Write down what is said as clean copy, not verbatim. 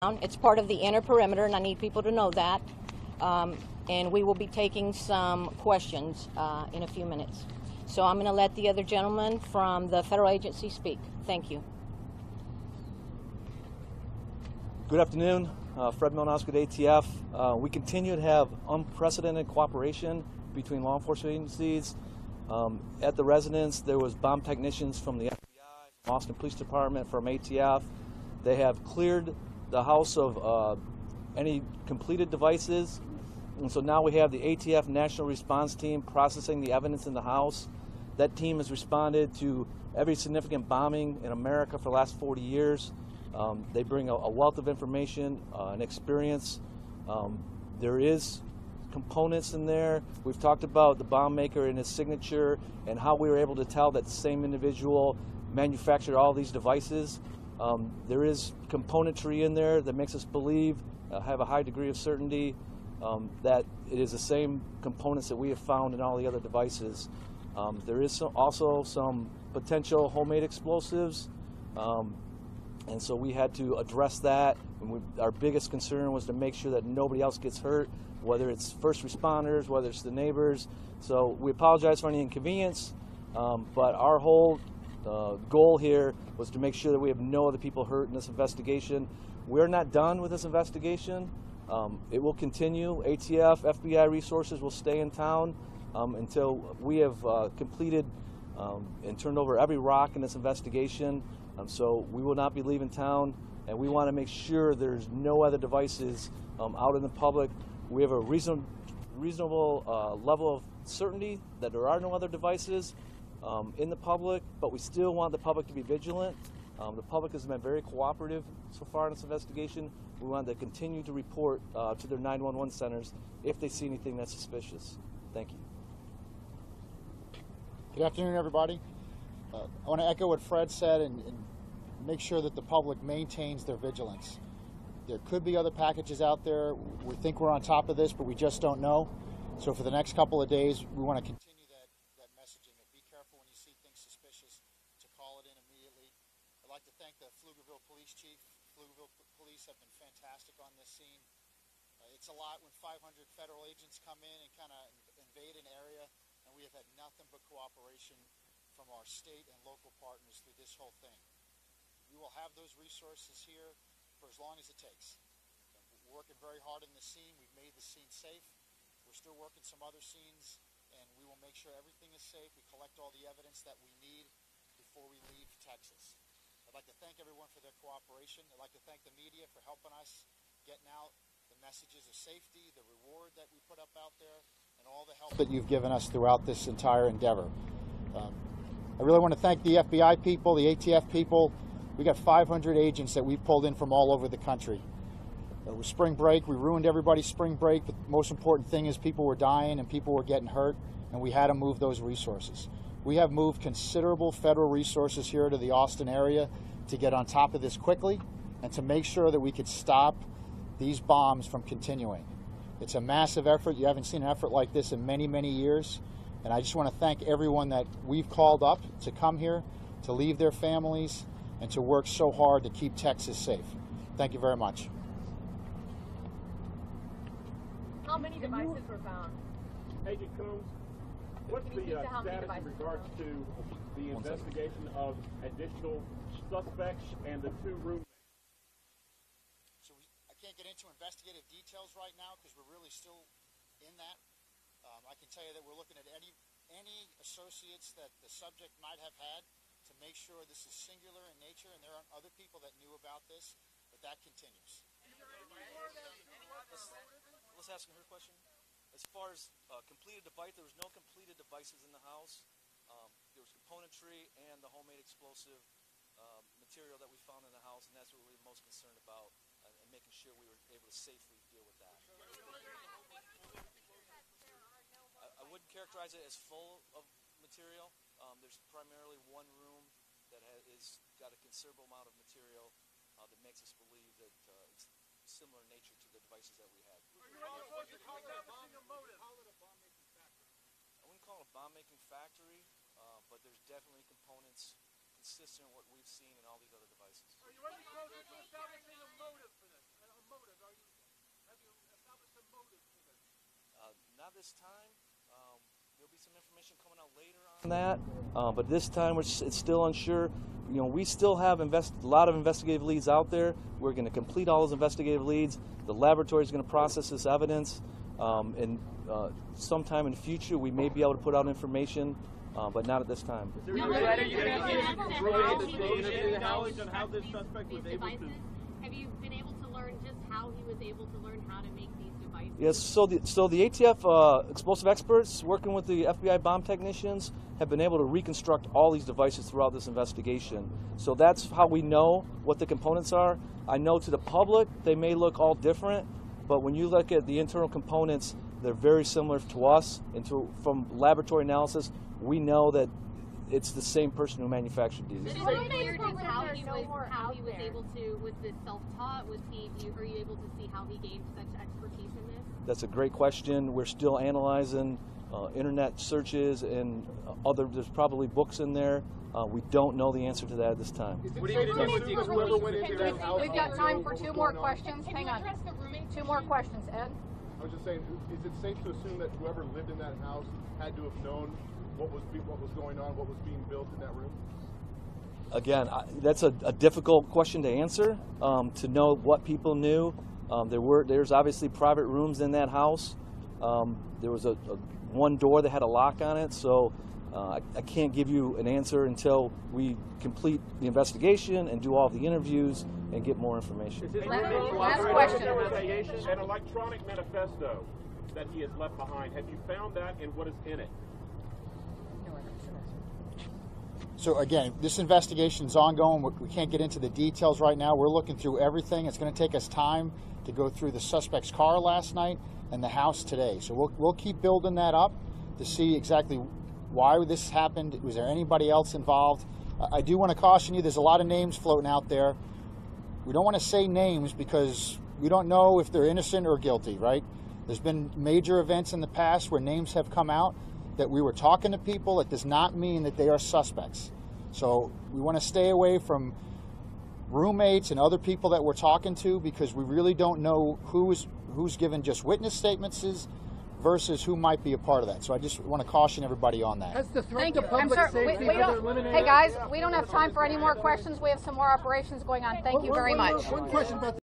It's part of the inner perimeter, and I need people to know that. And we will be taking some questions in a few minutes. So I'm going to let the other gentleman from the federal agency speak. Thank you. Good afternoon. Fred Milanoski with ATF. We continue to have unprecedented cooperation between law enforcement agencies. At the residence, there was bomb technicians from the FBI, from Austin Police Department, from ATF. They have cleared the house of any completed devices. And so now we have the ATF National Response Team processing the evidence in the house. That team has responded to every significant bombing in America for the last 40 years. They bring a wealth of information and experience. There is components in there. We've talked about the bomb maker and his signature and how we were able to tell that the same individual manufactured all these devices. There is componentry in there that makes us believe, have a high degree of certainty, that it is the same components that we have found in all the other devices. There is also some potential homemade explosives, and so we had to address that. And our biggest concern was to make sure that nobody else gets hurt, whether it's first responders, whether it's the neighbors. So we apologize for any inconvenience, but our whole goal here was to make sure that we have no other people hurt in this investigation. We're not done with this investigation. It will continue. ATF, FBI resources will stay in town until we have completed and turned over every rock in this investigation. So we will not be leaving town, and we want to make sure there's no other devices out in the public. We have a reasonable level of certainty that there are no other devices in the public, but we still want the public to be vigilant. The public has been very cooperative so far in this investigation. We want to continue to report to their 911 centers if they see anything that's suspicious. Thank you. Good afternoon, everybody. I want to echo what Fred said and make sure that the public maintains their vigilance. There could be other packages out there. We think we're on top of this, but we just don't know. So for the next couple of days, we want to continue that messaging of be careful when you see things suspicious, to call it in immediately. I'd like to thank the Pflugerville Police Chief. Pflugerville Police have been fantastic on this scene. It's a lot when 500 federal agents come in and kind of invade an area, and we have had nothing but cooperation from our state and local partners through this whole thing. We will have those resources here for as long as it takes. We're working very hard in the scene. We've made the scene safe. We're still working some other scenes, and we will make sure everything is safe. We collect all the evidence that we need before we leave Texas. I'd like to thank everyone for their cooperation. I'd like to thank the media for helping us getting out the messages of safety, the reward that we put up out there, and all the help that you've given us throughout this entire endeavor. I really want to thank the FBI people, the ATF people. We got 500 agents that we've pulled in from all over the country. It was spring break. We ruined everybody's spring break. The most important thing is people were dying and people were getting hurt, and we had to move those resources. We have moved considerable federal resources here to the Austin area to get on top of this quickly and to make sure that we could stop these bombs from continuing. It's a massive effort. You haven't seen an effort like this in many, many years. And I just want to thank everyone that we've called up to come here, to leave their families, and to work so hard to keep Texas safe. Thank you very much. How many devices were found? Agent Combs, what's the status in regards to the investigation of additional suspects and the 2 roommates? So I can't get into investigative details right now because we're really still in that. I can tell you that we're looking at any associates that the subject might have had to make sure this is singular in nature, and there are other people that knew about this, but that continues. Let's ask her question. As far as completed device, there was no completed devices in the house. There was componentry and the homemade explosive material that we found in the house, and that's what we were most concerned about, and making sure we were able to safely deal with that. I wouldn't characterize it as full of material. There's primarily one room that is got a considerable amount of material that makes us believe that it's similar in nature to the devices that we had. I wouldn't call it a bomb-making factory, but there's definitely components consistent with what we've seen in all these other devices. Are you any closer to establishing a motive for this? Not this time. There'll be some information coming out later on that, but this time it's still unsure. You know, we still have a lot of investigative leads out there. We're going to complete all those investigative leads. The laboratory is going to process this evidence, and sometime in the future we may be able to put out information, but not at this time. Have you been able to learn just how he was able to learn how to make these devices? Yes, so the ATF explosive experts working with the FBI bomb technicians have been able to reconstruct all these devices throughout this investigation. So that's how we know what the components are. I know to the public they may look all different, but when you look at the internal components, they're very similar to us. And from laboratory analysis, we know that it's the same person who manufactured these. Is it clear just how he was able to, was this self-taught? Were you able to see how he gained such expertise in this? That's a great question. We're still analyzing internet searches and there's probably books in there. We don't know the answer to that at this time. We've got time for two more questions. Hang on. Two more questions, Ed. I was just saying, is it safe to assume that whoever lived in that house had to have known what was going on, what was being built in that room? Again, that's a difficult question to answer. To know what people knew, there's obviously private rooms in that house. There was one door that had a lock on it, so I can't give you an answer until we complete the investigation and do all the interviews and get more information. Last question. An electronic manifesto that he has left behind. Have you found that, and what is in it? So again, this investigation is ongoing. We can't get into the details right now. We're looking through everything. It's going to take us time to go through the suspect's car last night and the house today. So we'll keep building that up to see exactly why this happened. Was there anybody else involved? I do want to caution you, there's a lot of names floating out there. We don't want to say names because we don't know if they're innocent or guilty, right? There's been major events in the past where names have come out that we were talking to people. It does not mean that they are suspects. So we want to stay away from roommates and other people that we're talking to because we really don't know who's given just witness statements versus who might be a part of that. So I just want to caution everybody on that. Thank you. I'm sorry. Hey guys, we don't have time for any more questions. We have some more operations going on. Thank you very much. One question about